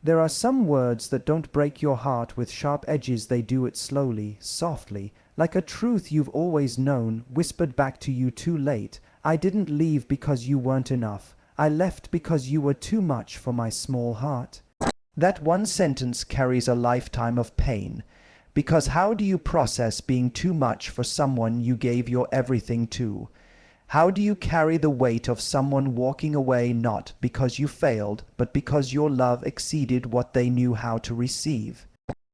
There are some words that don't break your heart with sharp edges, they do it slowly, softly, like a truth you've always known, whispered back to you too late. I didn't leave because you weren't enough. I left because you were too much for my small heart. That one sentence carries a lifetime of pain, because how do you process being too much for someone you gave your everything to? How do you carry the weight of someone walking away not because you failed, but because your love exceeded what they knew how to receive?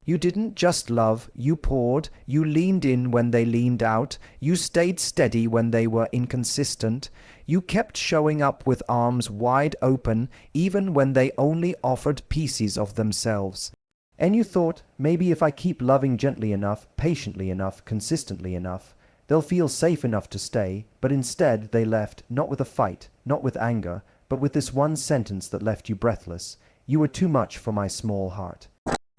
You didn't just love, you poured, you leaned in when they leaned out, you stayed steady when they were inconsistent, you kept showing up with arms wide open even when they only offered pieces of themselves. And you thought, maybe if I keep loving gently enough, patiently enough, consistently enough, they'll feel safe enough to stay, but instead they left, not with a fight, not with anger, but with this one sentence that left you breathless. You were too much for my small heart.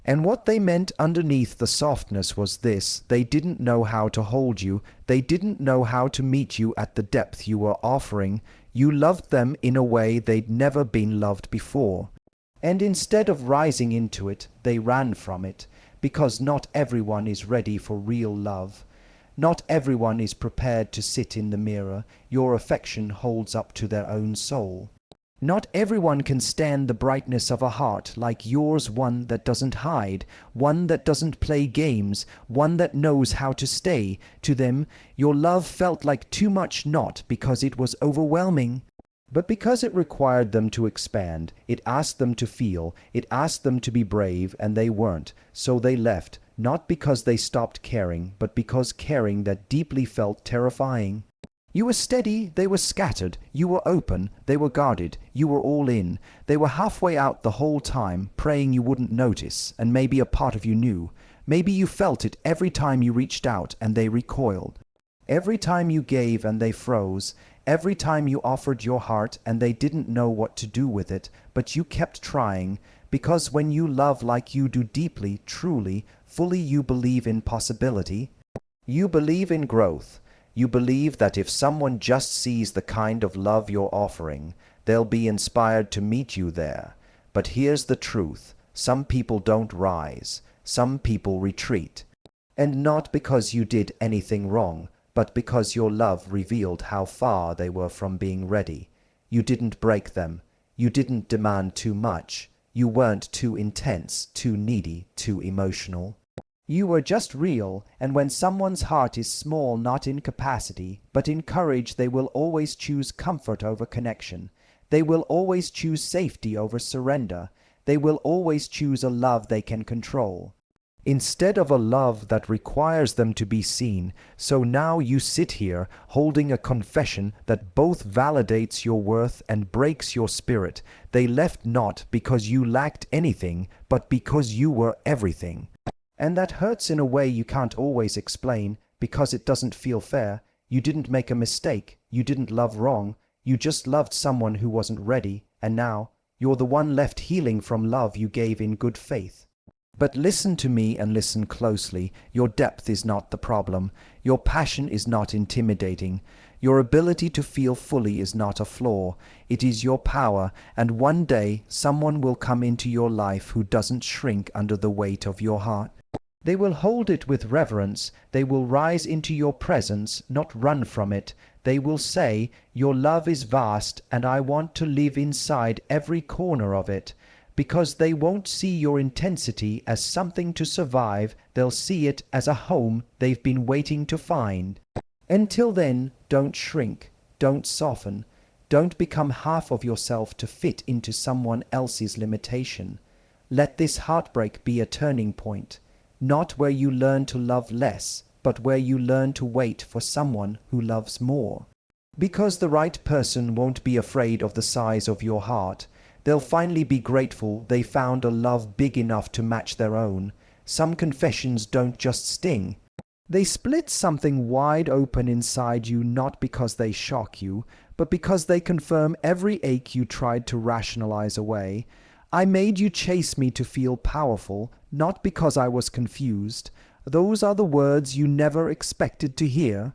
And what they meant underneath the softness was this: they didn't know how to hold you, they didn't know how to meet you at the depth you were offering. You loved them in a way they'd never been loved before. And instead of rising into it, they ran from it, because not everyone is ready for real love. Not everyone is prepared to sit in the mirror your affection holds up to their own soul. Not everyone can stand the brightness of a heart like yours, one that doesn't hide, one that doesn't play games, one that knows how to stay. To them, your love felt like too much, not because it was overwhelming, but because it required them to expand. It asked them to feel, it asked them to be brave, and they weren't, so they left. Not because they stopped caring, but because caring that deeply felt terrifying. You were steady, they were scattered. You were open, they were guarded. You were all in. They were halfway out the whole time, praying you wouldn't notice, and maybe a part of you knew. Maybe you felt it every time you reached out and they recoiled. Every time you gave and they froze. Every time you offered your heart and they didn't know what to do with it, but you kept trying. Because when you love like you do deeply, truly, fully, you believe in possibility. You believe in growth. You believe that if someone just sees the kind of love you're offering, they'll be inspired to meet you there. But here's the truth. Some people don't rise. Some people retreat. And not because you did anything wrong, but because your love revealed how far they were from being ready. You didn't break them. You didn't demand too much. You weren't too intense, too needy, too emotional. You were just real, and when someone's heart is small not in capacity, but in courage, they will always choose comfort over connection. They will always choose safety over surrender. They will always choose a love they can control, instead of a love that requires them to be seen. So now you sit here holding a confession that both validates your worth and breaks your spirit. They left not because you lacked anything, but because you were everything. And that hurts in a way you can't always explain, because it doesn't feel fair. You didn't make a mistake. You didn't love wrong. You just loved someone who wasn't ready, and now you're the one left healing from love you gave in good faith. But listen to me and listen closely. Your depth is not the problem. Your passion is not intimidating. Your ability to feel fully is not a flaw. It is your power, and one day someone will come into your life who doesn't shrink under the weight of your heart. They will hold it with reverence. They will rise into your presence, not run from it. They will say, "Your love is vast, and I want to live inside every corner of it." Because they won't see your intensity as something to survive, they'll see it as a home they've been waiting to find. Until then, don't shrink, don't soften, don't become half of yourself to fit into someone else's limitation. Let this heartbreak be a turning point, not where you learn to love less, but where you learn to wait for someone who loves more. Because the right person won't be afraid of the size of your heart. They'll finally be grateful they found a love big enough to match their own. Some confessions don't just sting. They split something wide open inside you, not because they shock you, but because they confirm every ache you tried to rationalize away. I made you chase me to feel powerful, not because I was confused. Those are the words you never expected to hear.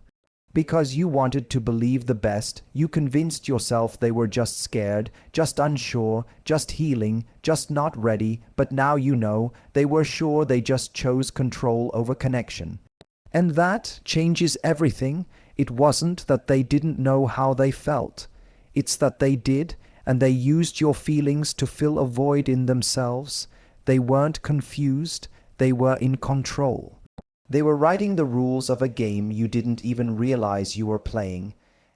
Because you wanted to believe the best, you convinced yourself they were just scared, just unsure, just healing, just not ready, but now you know they were sure, they just chose control over connection. And that changes everything. It wasn't that they didn't know how they felt. It's that they did, and they used your feelings to fill a void in themselves. They weren't confused, they were in control. They were writing the rules of a game you didn't even realize you were playing.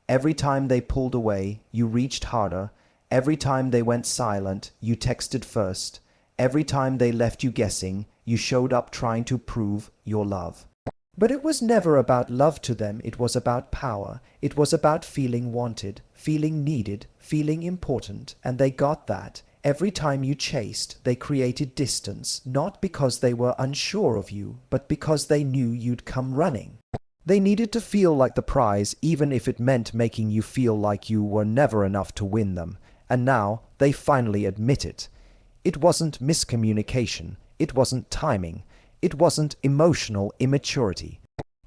Every time they pulled away, you reached harder. Every time they went silent, you texted first. Every time they left you guessing, you showed up trying to prove your love. But it was never about love to them, it was about power. It was about feeling wanted, feeling needed, feeling important, and they got that. Every time you chased, they created distance, not because they were unsure of you, but because they knew you'd come running. They needed to feel like the prize, even if it meant making you feel like you were never enough to win them. And now they finally admit it. It wasn't miscommunication. It wasn't timing. It wasn't emotional immaturity.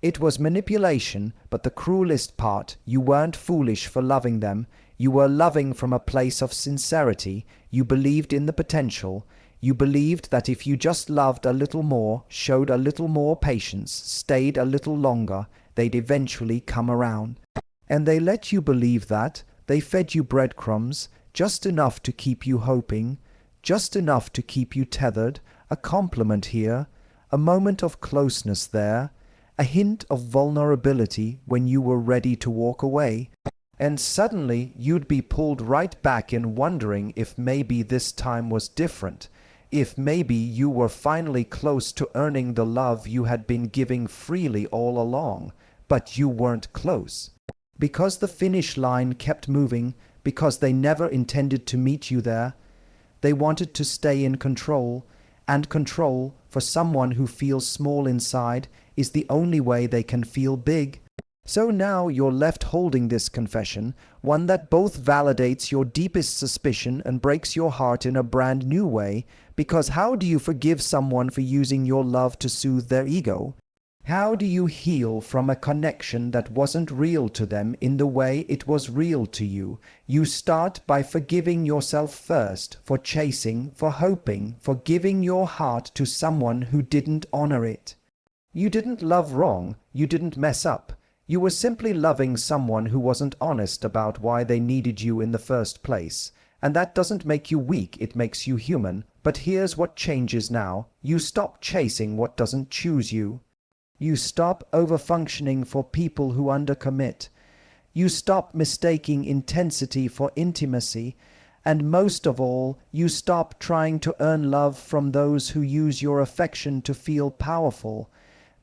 It was manipulation, but the cruelest part, you weren't foolish for loving them. You were loving from a place of sincerity. You believed in the potential. You believed that if you just loved a little more, showed a little more patience, stayed a little longer, they'd eventually come around. And they let you believe that. They fed you breadcrumbs, just enough to keep you hoping, just enough to keep you tethered, a compliment here, a moment of closeness there, a hint of vulnerability when you were ready to walk away. And suddenly you'd be pulled right back in, wondering if maybe this time was different, if maybe you were finally close to earning the love you had been giving freely all along. But you weren't close. Because the finish line kept moving, because they never intended to meet you there. They wanted to stay in control, and control, for someone who feels small inside, is the only way they can feel big. So now you're left holding this confession, one that both validates your deepest suspicion and breaks your heart in a brand new way, because how do you forgive someone for using your love to soothe their ego? How do you heal from a connection that wasn't real to them in the way it was real to you? You start by forgiving yourself first, for chasing, for hoping, for giving your heart to someone who didn't honor it. You didn't love wrong, you didn't mess up. You were simply loving someone who wasn't honest about why they needed you in the first place. And that doesn't make you weak, it makes you human. But here's what changes now. You stop chasing what doesn't choose you. You stop overfunctioning for people who undercommit. You stop mistaking intensity for intimacy. And most of all, you stop trying to earn love from those who use your affection to feel powerful.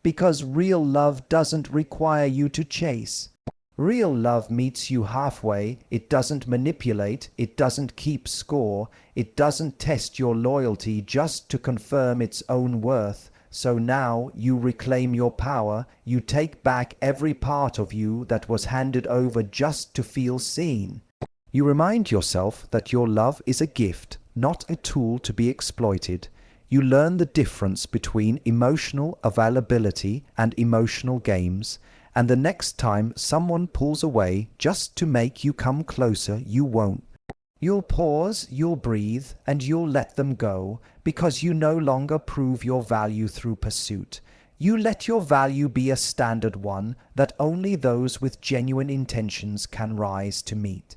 Because real love doesn't require you to chase. Real love meets you halfway. It doesn't manipulate. It doesn't keep score. It doesn't test your loyalty just to confirm its own worth. So now you reclaim your power. You take back every part of you that was handed over just to feel seen. You remind yourself that your love is a gift, not a tool to be exploited. You learn the difference between emotional availability and emotional games, and the next time someone pulls away just to make you come closer, you won't. You'll pause, you'll breathe, and you'll let them go, because you no longer prove your value through pursuit. You let your value be a standard one that only those with genuine intentions can rise to meet.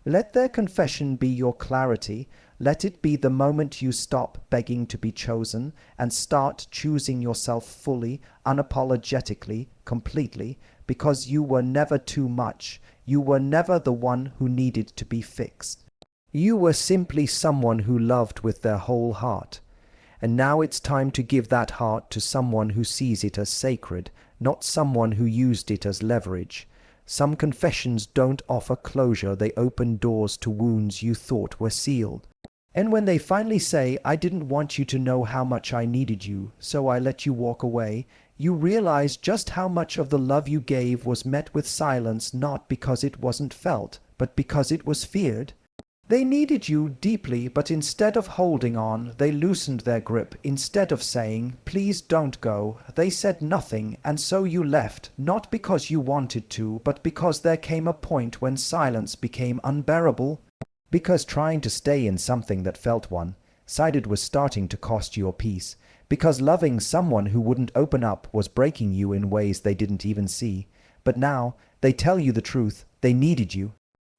Let their confession be your clarity. Let it be the moment you stop begging to be chosen and start choosing yourself fully, unapologetically, completely, because you were never too much. You were never the one who needed to be fixed. You were simply someone who loved with their whole heart. And now it's time to give that heart to someone who sees it as sacred, not someone who used it as leverage. Some confessions don't offer closure, they open doors to wounds you thought were sealed. And when they finally say, "I didn't want you to know how much I needed you, so I let you walk away," you realize just how much of the love you gave was met with silence, not because it wasn't felt, but because it was feared. They needed you deeply, but instead of holding on, they loosened their grip. Instead of saying, "Please don't go," they said nothing, and so you left, not because you wanted to, but because there came a point when silence became unbearable. Because trying to stay in something that felt one-sided was starting to cost you your peace. Because loving someone who wouldn't open up was breaking you in ways they didn't even see. But now, they tell you the truth. They needed you.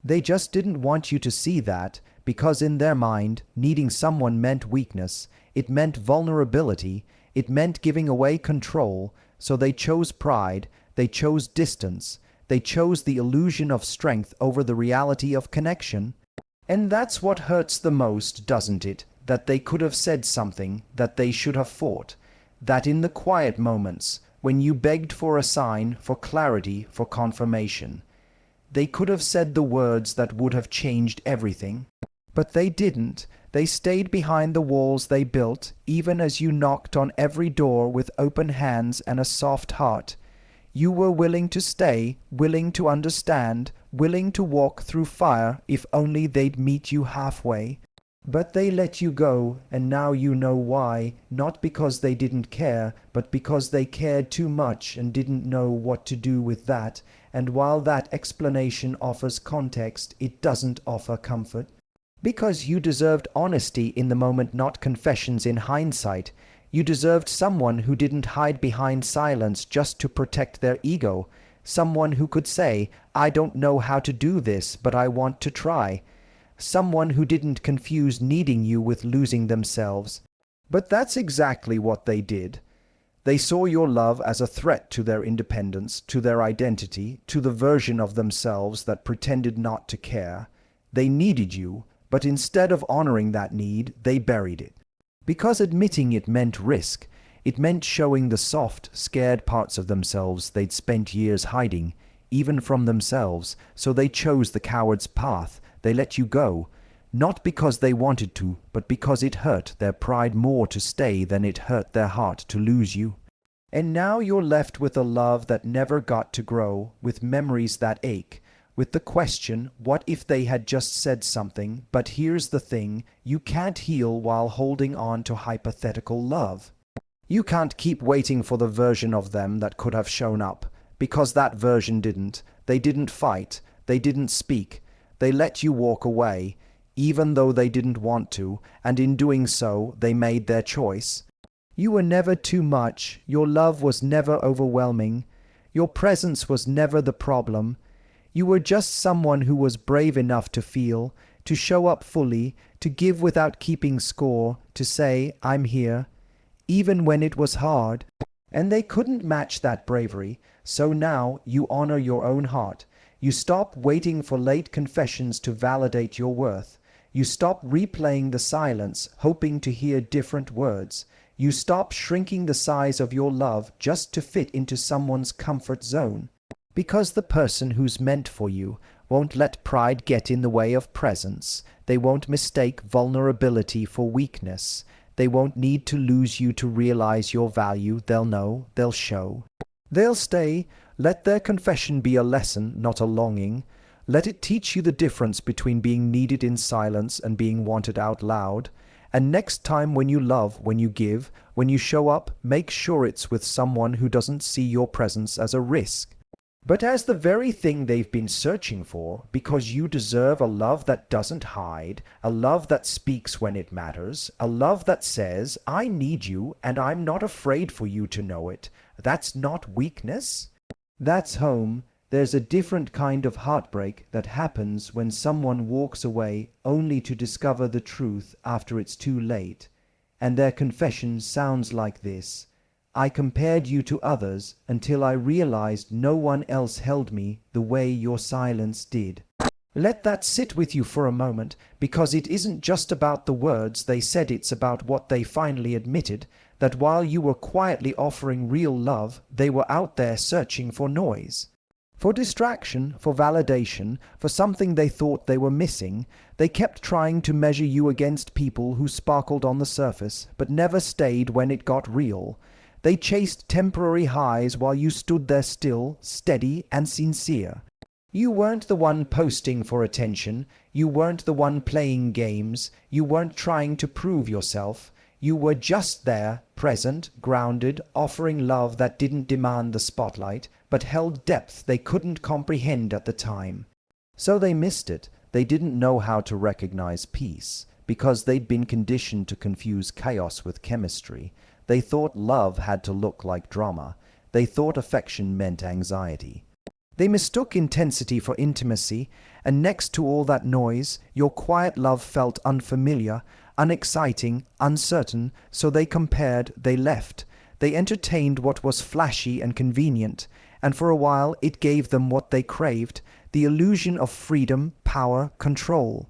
They just didn't want you to see that, because in their mind, needing someone meant weakness, it meant vulnerability, it meant giving away control, so they chose pride, they chose distance, they chose the illusion of strength over the reality of connection. And that's what hurts the most, doesn't it? That they could have said something, that they should have fought, that in the quiet moments, when you begged for a sign, for clarity, for confirmation, they could have said the words that would have changed everything. But they didn't. They stayed behind the walls they built, even as you knocked on every door with open hands and a soft heart. You were willing to stay, willing to understand, willing to walk through fire if only they'd meet you halfway. But they let you go, and now you know why, not because they didn't care, but because they cared too much and didn't know what to do with that. And while that explanation offers context, it doesn't offer comfort. Because you deserved honesty in the moment, not confessions in hindsight. You deserved someone who didn't hide behind silence just to protect their ego. Someone who could say, "I don't know how to do this, but I want to try." Someone who didn't confuse needing you with losing themselves. But that's exactly what they did. They saw your love as a threat to their independence, to their identity, to the version of themselves that pretended not to care. They needed you, but instead of honoring that need, they buried it. Because admitting it meant risk. It meant showing the soft, scared parts of themselves they'd spent years hiding, even from themselves, so they chose the coward's path. They let you go, not because they wanted to, but because it hurt their pride more to stay than it hurt their heart to lose you. And now you're left with a love that never got to grow, with memories that ache, with the question, what if they had just said something? But here's the thing, you can't heal while holding on to hypothetical love. You can't keep waiting for the version of them that could have shown up, because that version didn't. They didn't fight, they didn't speak. They let you walk away, even though they didn't want to, and in doing so, they made their choice. You were never too much, your love was never overwhelming, your presence was never the problem. You were just someone who was brave enough to feel, to show up fully, to give without keeping score, to say, "I'm here," even when it was hard. And they couldn't match that bravery, so now you honor your own heart. You stop waiting for late confessions to validate your worth. You stop replaying the silence, hoping to hear different words. You stop shrinking the size of your love just to fit into someone's comfort zone. Because the person who's meant for you won't let pride get in the way of presence. They won't mistake vulnerability for weakness. They won't need to lose you to realize your value. They'll know, they'll show. They'll stay. Let their confession be a lesson, not a longing. Let it teach you the difference between being needed in silence and being wanted out loud. And next time when you love, when you give, when you show up, make sure it's with someone who doesn't see your presence as a risk, but as the very thing they've been searching for, because you deserve a love that doesn't hide, a love that speaks when it matters, a love that says, "I need you and I'm not afraid for you to know it." That's not weakness. That's home. There's a different kind of heartbreak that happens when someone walks away only to discover the truth after it's too late. And their confession sounds like this: "I compared you to others until I realized no one else held me the way your silence did." Let that sit with you for a moment, because it isn't just about the words they said, it's about what they finally admitted, that while you were quietly offering real love, they were out there searching for noise. For distraction, for validation, for something they thought they were missing. They kept trying to measure you against people who sparkled on the surface, but never stayed when it got real. They chased temporary highs while you stood there still, steady and sincere. You weren't the one posting for attention. You weren't the one playing games. You weren't trying to prove yourself. You were just there, present, grounded, offering love that didn't demand the spotlight, but held depth they couldn't comprehend at the time. So they missed it. They didn't know how to recognize peace, because they'd been conditioned to confuse chaos with chemistry. They thought love had to look like drama. They thought affection meant anxiety. They mistook intensity for intimacy, and next to all that noise, your quiet love felt unfamiliar, unexciting, uncertain, so they compared, they left. They entertained what was flashy and convenient, and for a while it gave them what they craved, the illusion of freedom, power, control.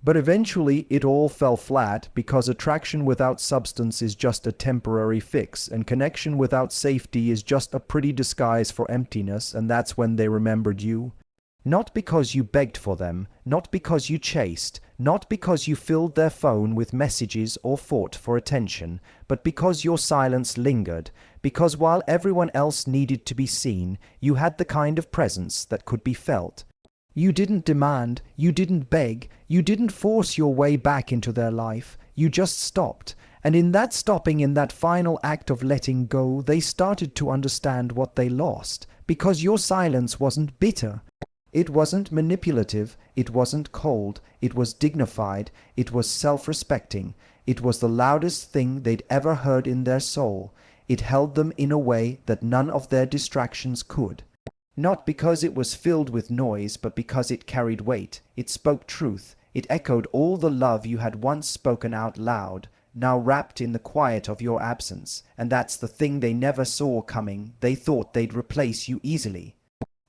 But eventually it all fell flat, because attraction without substance is just a temporary fix, and connection without safety is just a pretty disguise for emptiness, and that's when they remembered you. Not because you begged for them, not because you chased, not because you filled their phone with messages or fought for attention, but because your silence lingered, because while everyone else needed to be seen, you had the kind of presence that could be felt. You didn't demand, you didn't beg, you didn't force your way back into their life, you just stopped. And in that stopping, in that final act of letting go, they started to understand what they lost, because your silence wasn't bitter. It wasn't manipulative, it wasn't cold, it was dignified, it was self-respecting, it was the loudest thing they'd ever heard in their soul. It held them in a way that none of their distractions could. Not because it was filled with noise, but because it carried weight. It spoke truth. It echoed all the love you had once spoken out loud, now wrapped in the quiet of your absence. And that's the thing they never saw coming. They thought they'd replace you easily.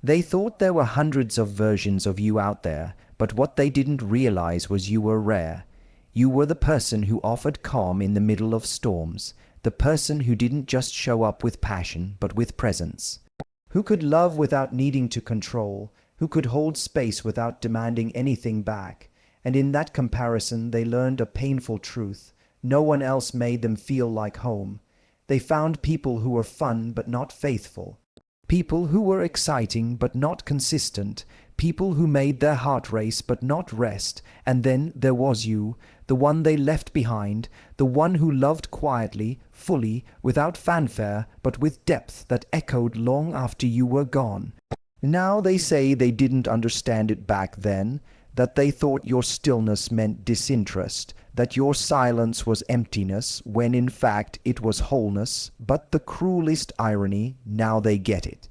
They thought there were hundreds of versions of you out there, but what they didn't realize was you were rare. You were the person who offered calm in the middle of storms, the person who didn't just show up with passion, but with presence. Who could love without needing to control, who could hold space without demanding anything back. And in that comparison they learned a painful truth. No one else made them feel like home. They found people who were fun but not faithful. People who were exciting but not consistent. People who made their heart race but not rest. And then there was you, the one they left behind, the one who loved quietly, fully, without fanfare, but with depth that echoed long after you were gone. Now they say they didn't understand it back then, that they thought your stillness meant disinterest, that your silence was emptiness, when in fact it was wholeness. But the cruelest irony, now they get it.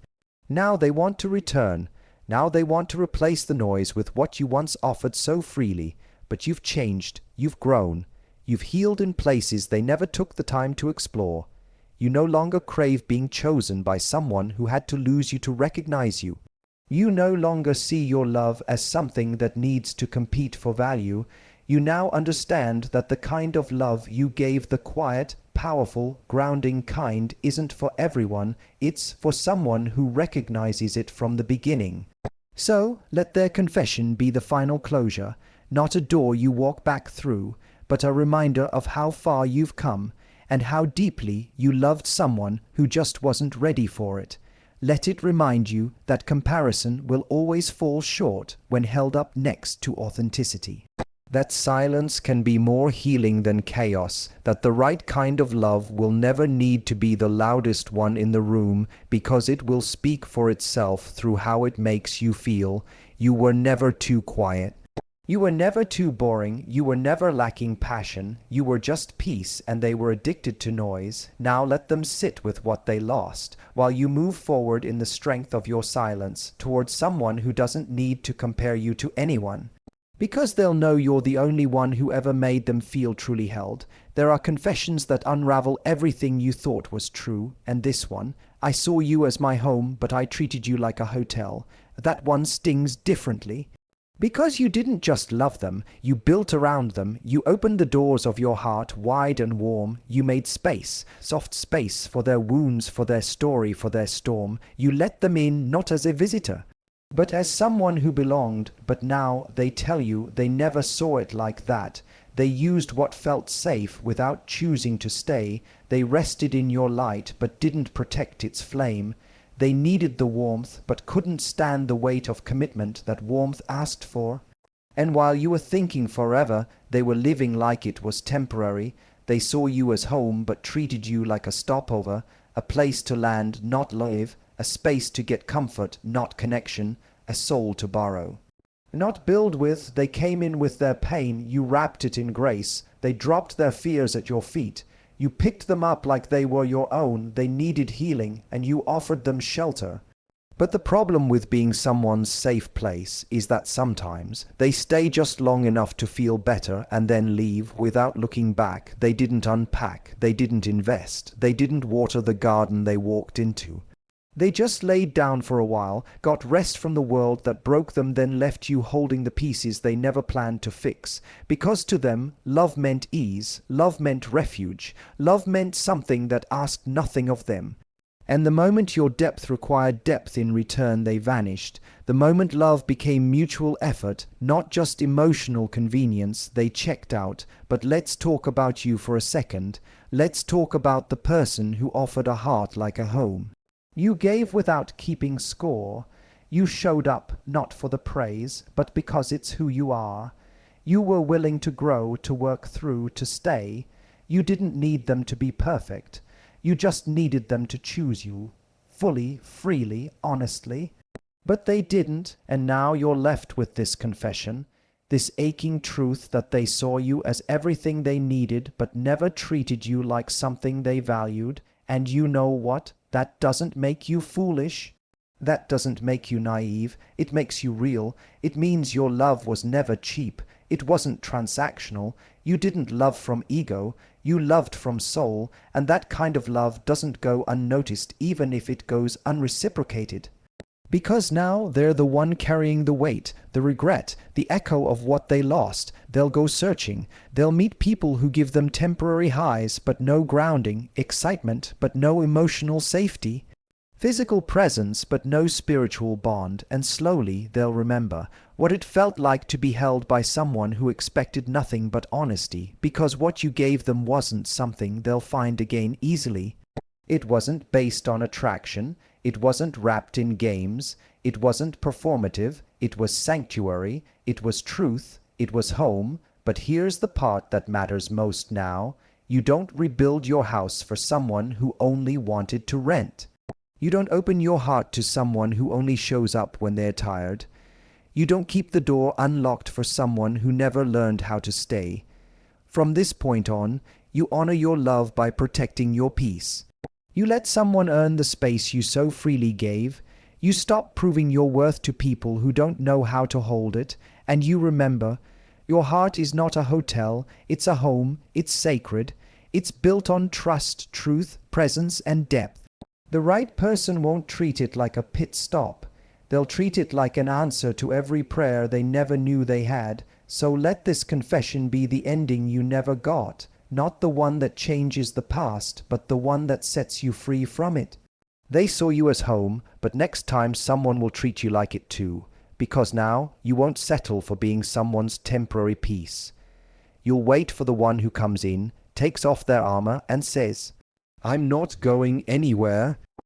Now they want to return. Now they want to replace the noise with what you once offered so freely. But you've changed, you've grown, you've healed in places they never took the time to explore. You no longer crave being chosen by someone who had to lose you to recognize you. You no longer see your love as something that needs to compete for value. You now understand that the kind of love you gave, the quiet, powerful, grounding kind, isn't for everyone. It's for someone who recognizes it from the beginning. So let their confession be the final closure. Not a door you walk back through, but a reminder of how far you've come, and how deeply you loved someone who just wasn't ready for it. Let it remind you that comparison will always fall short when held up next to authenticity. That silence can be more healing than chaos, that the right kind of love will never need to be the loudest one in the room, because it will speak for itself through how it makes you feel. You were never too quiet. You were never too boring, you were never lacking passion, you were just peace, and they were addicted to noise. Now let them sit with what they lost, while you move forward in the strength of your silence, towards someone who doesn't need to compare you to anyone. Because they'll know you're the only one who ever made them feel truly held. There are confessions that unravel everything you thought was true, and this one, I saw you as my home, but I treated you like a hotel. That one stings differently. Because you didn't just love them, you built around them, you opened the doors of your heart wide and warm, you made space, soft space for their wounds, for their story, for their storm. You let them in not as a visitor, but as someone who belonged. But now they tell you they never saw it like that. They used what felt safe without choosing to stay. They rested in your light but didn't protect its flame. They needed the warmth, but couldn't stand the weight of commitment that warmth asked for. And while you were thinking forever, they were living like it was temporary. They saw you as home, but treated you like a stopover, a place to land, not live, a space to get comfort, not connection, a soul to borrow. Not build with, they came in with their pain, you wrapped it in grace. They dropped their fears at your feet. You picked them up like they were your own. They needed healing, and you offered them shelter. But the problem with being someone's safe place is that sometimes they stay just long enough to feel better and then leave without looking back. They didn't unpack, they didn't invest, they didn't water the garden they walked into. They just laid down for a while, got rest from the world that broke them, then left you holding the pieces they never planned to fix. Because to them, love meant ease, love meant refuge, love meant something that asked nothing of them. And the moment your depth required depth in return, they vanished. The moment love became mutual effort, not just emotional convenience, they checked out. But let's talk about you for a second. Let's talk about the person who offered a heart like a home. You gave without keeping score. You showed up not for the praise, but because it's who you are. You were willing to grow, to work through, to stay. You didn't need them to be perfect. You just needed them to choose you, fully, freely, honestly. But they didn't, and now you're left with this confession, this aching truth that they saw you as everything they needed, but never treated you like something they valued. And you know what? That doesn't make you foolish. That doesn't make you naive. It makes you real. It means your love was never cheap. It wasn't transactional. You didn't love from ego. You loved from soul, and that kind of love doesn't go unnoticed even if it goes unreciprocated. Because now they're the one carrying the weight, the regret, the echo of what they lost. They'll go searching. They'll meet people who give them temporary highs, but no grounding, excitement, but no emotional safety. Physical presence, but no spiritual bond, and slowly they'll remember what it felt like to be held by someone who expected nothing but honesty, because what you gave them wasn't something they'll find again easily. It wasn't based on attraction, it wasn't wrapped in games, it wasn't performative, it was sanctuary, it was truth, it was home. But here's the part that matters most now. You don't rebuild your house for someone who only wanted to rent. You don't open your heart to someone who only shows up when they're tired. You don't keep the door unlocked for someone who never learned how to stay. From this point on, you honor your love by protecting your peace. You let someone earn the space you so freely gave. You stop proving your worth to people who don't know how to hold it. And you remember, your heart is not a hotel, it's a home, it's sacred. It's built on trust, truth, presence, and depth. The right person won't treat it like a pit stop. They'll treat it like an answer to every prayer they never knew they had. So let this confession be the ending you never got. Not the one that changes the past, but the one that sets you free from it. They saw you as home, but next time someone will treat you like it too. Because now you won't settle for being someone's temporary peace. You'll wait for the one who comes in, takes off their armor, and says, "I'm not going anywhere.